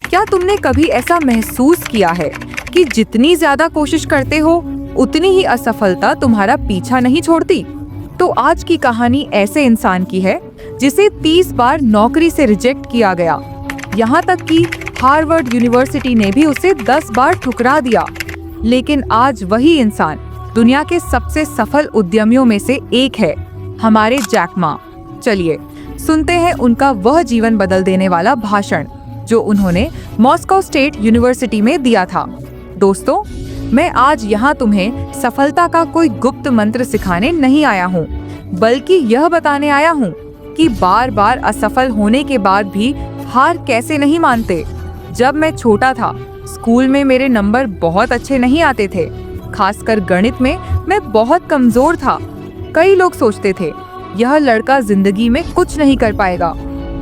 क्या तुमने कभी ऐसा महसूस किया है कि जितनी ज्यादा कोशिश करते हो उतनी ही असफलता तुम्हारा पीछा नहीं छोड़ती? तो आज की कहानी ऐसे इंसान की है जिसे 30 बार नौकरी से रिजेक्ट किया गया, यहाँ तक कि हार्वर्ड यूनिवर्सिटी ने भी उसे 10 बार ठुकरा दिया। लेकिन आज वही इंसान दुनिया के सबसे सफल उद्यमियों में से एक है, हमारे जैक मा। चलिए सुनते हैं उनका वह जीवन बदल देने वाला भाषण जो उन्होंने मॉस्को स्टेट यूनिवर्सिटी में दिया था। दोस्तों, मैं आज यहाँ तुम्हें सफलता का कोई गुप्त मंत्र सिखाने नहीं आया हूँ, बल्कि यह बताने आया हूँ कि बार बार असफल होने के बाद भी हार कैसे नहीं मानते। जब मैं छोटा था, स्कूल में मेरे नंबर बहुत अच्छे नहीं आते थे, खासकर गणित में मैं बहुत कमजोर था। कई लोग सोचते थे यह लड़का जिंदगी में कुछ नहीं कर पाएगा।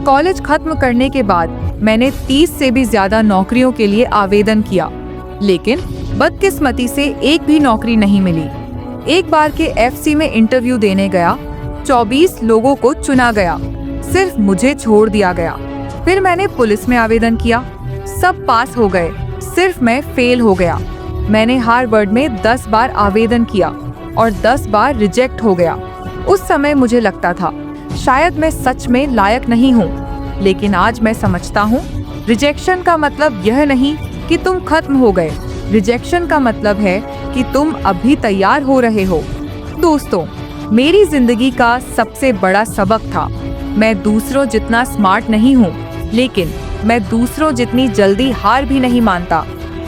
कॉलेज खत्म करने के बाद मैंने 30 से भी ज्यादा नौकरियों के लिए आवेदन किया, लेकिन बदकिस्मती से एक भी नौकरी नहीं मिली। एक बार के एफसी में इंटरव्यू देने गया, 24 लोगों को चुना गया, सिर्फ मुझे छोड़ दिया गया। फिर मैंने पुलिस में आवेदन किया, सब पास हो गए, सिर्फ मैं फेल हो गया। मैंने हार्वर्ड में 10 बार आवेदन किया और 10 बार रिजेक्ट हो गया। उस समय मुझे लगता था शायद मैं सच में लायक नहीं हूँ, लेकिन आज मैं समझता हूँ रिजेक्शन का मतलब यह नहीं कि तुम खत्म हो गए। रिजेक्शन का मतलब है कि तुम अभी तैयार हो रहे हो। दोस्तों, मेरी जिंदगी का सबसे बड़ा सबक था, मैं दूसरों जितना स्मार्ट नहीं हूँ, लेकिन मैं दूसरों जितनी जल्दी हार भी नहीं मानता।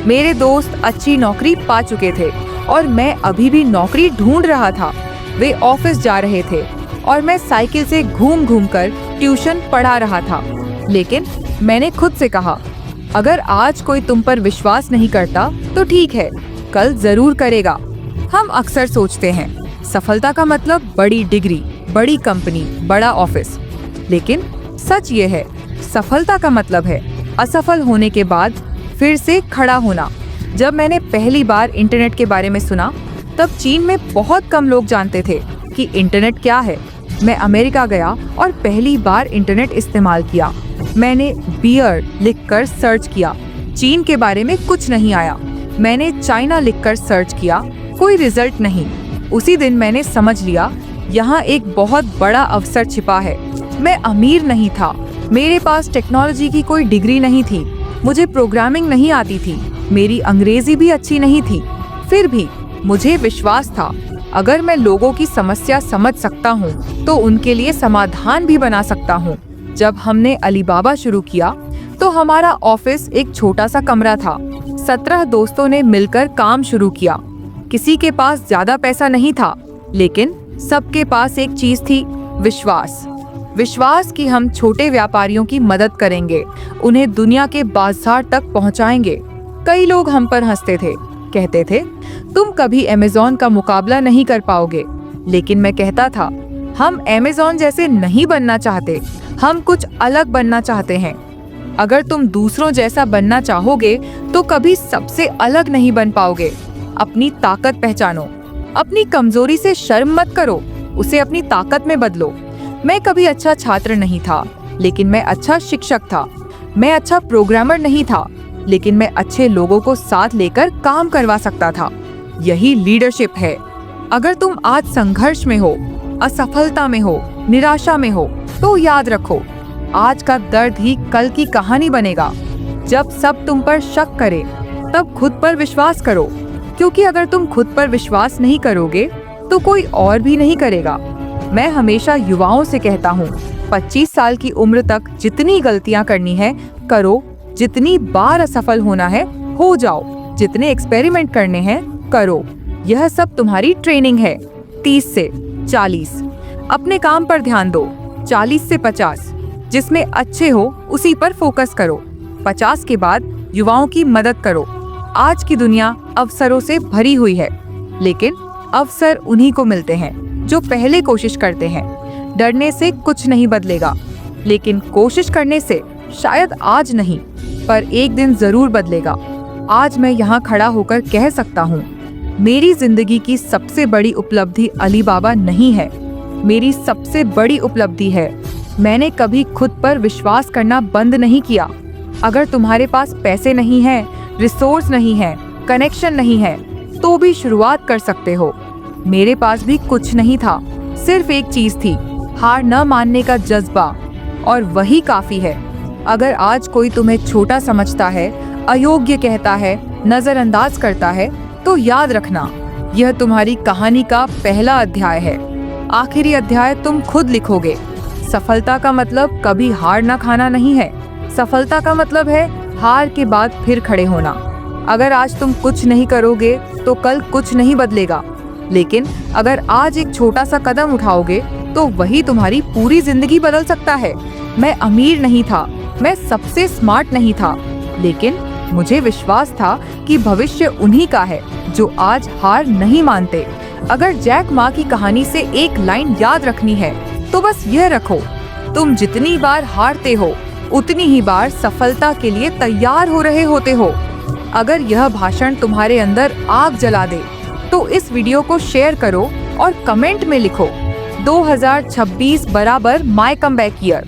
मेरे दोस्त अच्छी नौकरी पा चुके थे और मैं अभी भी नौकरी ढूंढ रहा था। वे ऑफिस जा रहे थे और मैं साइकिल से घूम घूम कर ट्यूशन पढ़ा रहा था। लेकिन मैंने खुद से कहा, अगर आज कोई तुम पर विश्वास नहीं करता तो ठीक है, कल जरूर करेगा। हम अक्सर सोचते हैं सफलता का मतलब बड़ी डिग्री, बड़ी कंपनी, बड़ा ऑफिस, लेकिन सच ये है सफलता का मतलब है असफल होने के बाद फिर से खड़ा होना। जब मैंने पहली बार इंटरनेट के बारे में सुना, तब चीन में बहुत कम लोग जानते थे कि इंटरनेट क्या है। मैं अमेरिका गया और पहली बार इंटरनेट इस्तेमाल किया। मैंने बियर लिखकर सर्च किया, चीन के बारे में कुछ नहीं आया। मैंने चाइना लिखकर सर्च किया, कोई रिजल्ट नहीं। उसी दिन मैंने समझ लिया यहाँ एक बहुत बड़ा अवसर छिपा है। मैं अमीर नहीं था, मेरे पास टेक्नोलॉजी की कोई डिग्री नहीं थी, मुझे प्रोग्रामिंग नहीं आती थी, मेरी अंग्रेजी भी अच्छी नहीं थी। फिर भी मुझे विश्वास था अगर मैं लोगों की समस्या समझ सकता हूँ तो उनके लिए समाधान भी बना सकता हूँ। जब हमने अलीबाबा शुरू किया तो हमारा ऑफिस एक छोटा सा कमरा था। 17 दोस्तों ने मिलकर काम शुरू किया। किसी के पास ज्यादा पैसा नहीं था, लेकिन सबके पास एक चीज थी, विश्वास। विश्वास कि हम छोटे व्यापारियों की मदद करेंगे, उन्हें दुनिया के बाजार तक पहुंचाएंगे। कई लोग हम पर हंसते थे, कहते थे तुम कभी अमेज़न का मुकाबला नहीं कर पाओगे। लेकिन मैं कहता था हम अमेज़न जैसे नहीं बनना चाहते, हम कुछ अलग बनना चाहते हैं। अगर तुम दूसरों जैसा बनना चाहोगे तो कभी सबसे अलग नहीं बन पाओगे। अपनी ताकत पहचानो, अपनी कमजोरी से शर्म मत करो, उसे अपनी ताकत में बदलो। मैं कभी अच्छा छात्र नहीं था, लेकिन मैं अच्छा शिक्षक था। मैं अच्छा प्रोग्रामर नहीं था, लेकिन मैं अच्छे लोगों को साथ लेकर काम करवा सकता था। यही लीडरशिप है। अगर तुम आज संघर्ष में हो, असफलता में हो, निराशा में हो, तो याद रखो आज का दर्द ही कल की कहानी बनेगा। जब सब तुम पर शक करे, तब खुद पर विश्वास करो, क्योंकि अगर तुम खुद पर विश्वास नहीं करोगे तो कोई और भी नहीं करेगा। मैं हमेशा युवाओं से कहता हूँ, 25 साल की उम्र तक जितनी गलतियाँ करनी है करो, जितनी बार असफल होना है हो जाओ, जितने एक्सपेरिमेंट करने हैं करो। यह सब तुम्हारी ट्रेनिंग है। 30 से 40 अपने काम पर ध्यान दो, 40 से 50 जिसमें अच्छे हो उसी पर फोकस करो, 50 के बाद युवाओं की मदद करो। आज की दुनिया अवसरों से भरी हुई है, लेकिन अवसर उन्हीं को मिलते हैं जो पहले कोशिश करते हैं। डरने से कुछ नहीं बदलेगा, लेकिन कोशिश करने से शायद आज नहीं, पर एक दिन जरूर बदलेगा। आज मैं यहाँ खड़ा होकर कह सकता हूँ, मेरी जिंदगी की सबसे बड़ी उपलब्धि अलीबाबा नहीं है, मेरी सबसे बड़ी उपलब्धि है मैंने कभी खुद पर विश्वास करना बंद नहीं किया। अगर तुम्हारे पास पैसे नहीं है, रिसोर्स नहीं है, कनेक्शन नहीं है, तो भी शुरुआत कर सकते हो। मेरे पास भी कुछ नहीं था, सिर्फ एक चीज थी, हार न मानने का जज्बा, और वही काफी है। अगर आज कोई तुम्हें छोटा समझता है, अयोग्य कहता है, नजरअंदाज करता है, तो याद रखना, यह तुम्हारी कहानी का पहला अध्याय है। आखिरी अध्याय तुम खुद लिखोगे। सफलता का मतलब कभी हार ना खाना नहीं है। सफलता का मतलब है हार के बाद फिर खड़े होना। अगर आज तुम कुछ नहीं करोगे तो कल कुछ नहीं बदलेगा, लेकिन अगर आज एक छोटा सा कदम उठाओगे तो वही तुम्हारी पूरी जिंदगी बदल सकता है। मैं अमीर नहीं था, मैं सबसे स्मार्ट नहीं था, लेकिन मुझे विश्वास था कि भविष्य उन्हीं का है जो आज हार नहीं मानते। अगर जैक मा की कहानी से एक लाइन याद रखनी है तो बस यह रखो, तुम जितनी बार हारते हो उतनी ही बार सफलता के लिए तैयार हो रहे होते हो। अगर यह भाषण तुम्हारे अंदर आग जला दे तो इस वीडियो को शेयर करो और कमेंट में लिखो 2026 बराबर माय कमबैक ईयर।